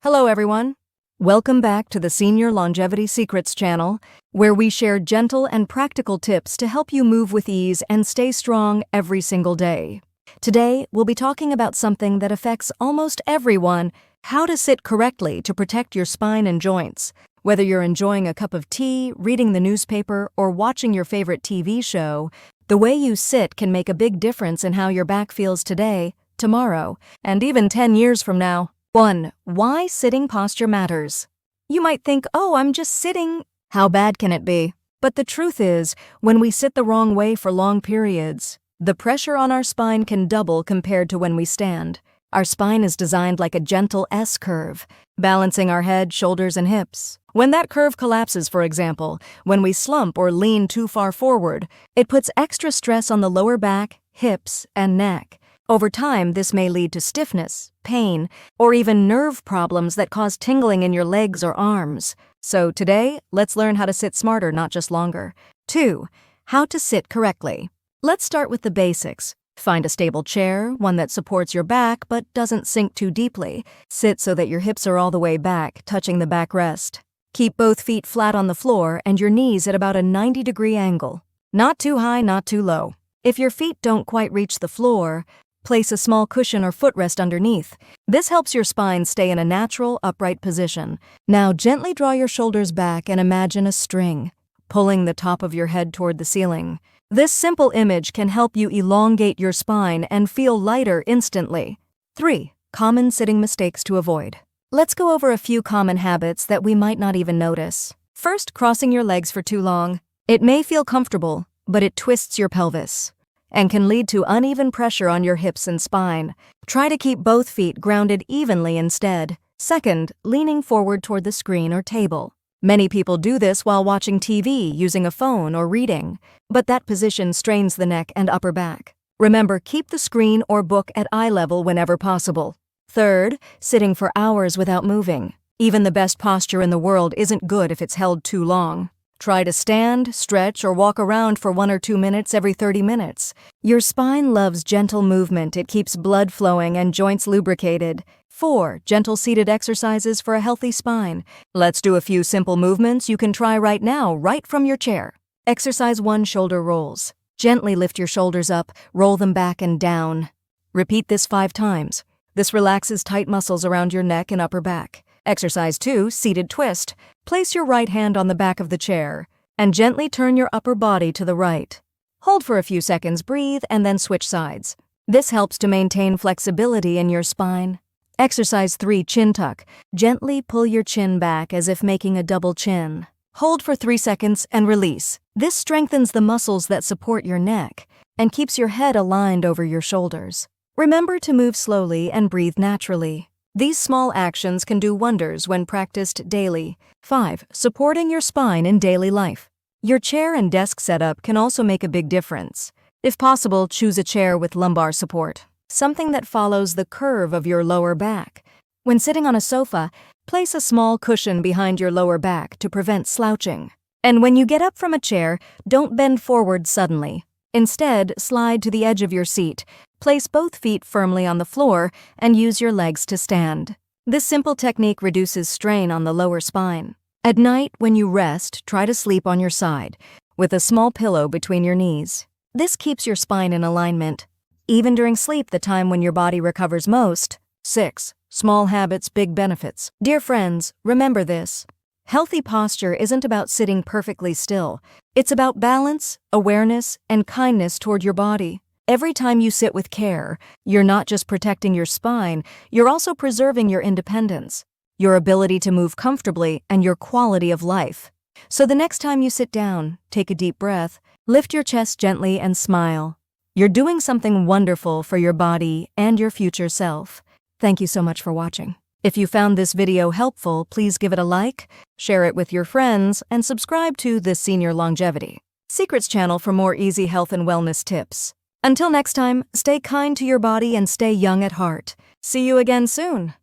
Hello, everyone. Welcome back to the Senior Longevity Secrets channel, where we share gentle and practical tips to help you move with ease and stay strong every single day. Today, we'll be talking about something that affects almost everyone: how to sit correctly to protect your spine and joints. Whether you're enjoying a cup of tea, reading the newspaper, or watching your favorite TV show, the way you sit can make a big difference in how your back feels today, tomorrow, and even 10 years from now. 1. Why sitting posture matters. You might think, oh, I'm just sitting. How bad can it be? But the truth is, when we sit the wrong way for long periods, the pressure on our spine can double compared to when we stand. Our spine is designed like a gentle S-curve, balancing our head, shoulders, and hips. When that curve collapses, for example, when we slump or lean too far forward, it puts extra stress on the lower back, hips, and neck. Over time, this may lead to stiffness, pain, or even nerve problems that cause tingling in your legs or arms. So today, let's learn how to sit smarter, not just longer. 2. How to sit correctly. Let's start with the basics. Find a stable chair, one that supports your back but doesn't sink too deeply. Sit so that your hips are all the way back, touching the backrest. Keep both feet flat on the floor and your knees at about a 90-degree angle. Not too high, not too low. If your feet don't quite reach the floor, place a small cushion or footrest underneath. This helps your spine stay in a natural, upright position. Now gently draw your shoulders back and imagine a string, pulling the top of your head toward the ceiling. This simple image can help you elongate your spine and feel lighter instantly. 3. Common sitting mistakes to avoid. Let's go over a few common habits that we might not even notice. First, crossing your legs for too long. It may feel comfortable, but it twists your pelvis and can lead to uneven pressure on your hips and spine. Try to keep both feet grounded evenly instead. Second, leaning forward toward the screen or table. Many people do this while watching TV, using a phone, or reading, but that position strains the neck and upper back. Remember, keep the screen or book at eye level whenever possible. Third, sitting for hours without moving. Even the best posture in the world isn't good if it's held too long. Try to stand, stretch, or walk around for 1 or 2 minutes every 30 minutes. Your spine loves gentle movement. It keeps blood flowing and joints lubricated. 4. Gentle seated exercises for a healthy spine. Let's do a few simple movements you can try right now, right from your chair. Exercise 1. Shoulder rolls. Gently lift your shoulders up, roll them back and down. Repeat this 5 times. This relaxes tight muscles around your neck and upper back. Exercise 2. Seated twist. Place your right hand on the back of the chair and gently turn your upper body to the right. Hold for a few seconds, breathe, and then switch sides. This helps to maintain flexibility in your spine. Exercise 3. Chin tuck. Gently pull your chin back as if making a double chin. Hold for 3 seconds and release. This strengthens the muscles that support your neck and keeps your head aligned over your shoulders. Remember to move slowly and breathe naturally. These small actions can do wonders when practiced daily. 5. Supporting your spine in daily life. Your chair and desk setup can also make a big difference. If possible, choose a chair with lumbar support, something that follows the curve of your lower back. When sitting on a sofa, place a small cushion behind your lower back to prevent slouching. And when you get up from a chair, don't bend forward suddenly. Instead, slide to the edge of your seat. Place both feet firmly on the floor and use your legs to stand. This simple technique reduces strain on the lower spine. At night, when you rest, try to sleep on your side, with a small pillow between your knees. This keeps your spine in alignment, even during sleep, the time when your body recovers most. 6. Small habits, big benefits. Dear friends, remember this. Healthy posture isn't about sitting perfectly still. It's about balance, awareness, and kindness toward your body. Every time you sit with care, you're not just protecting your spine, you're also preserving your independence, your ability to move comfortably, and your quality of life. So the next time you sit down, take a deep breath, lift your chest gently, and smile. You're doing something wonderful for your body and your future self. Thank you so much for watching. If you found this video helpful, please give it a like, share it with your friends, and subscribe to the Senior Longevity Secrets channel for more easy health and wellness tips. Until next time, stay kind to your body and stay young at heart. See you again soon.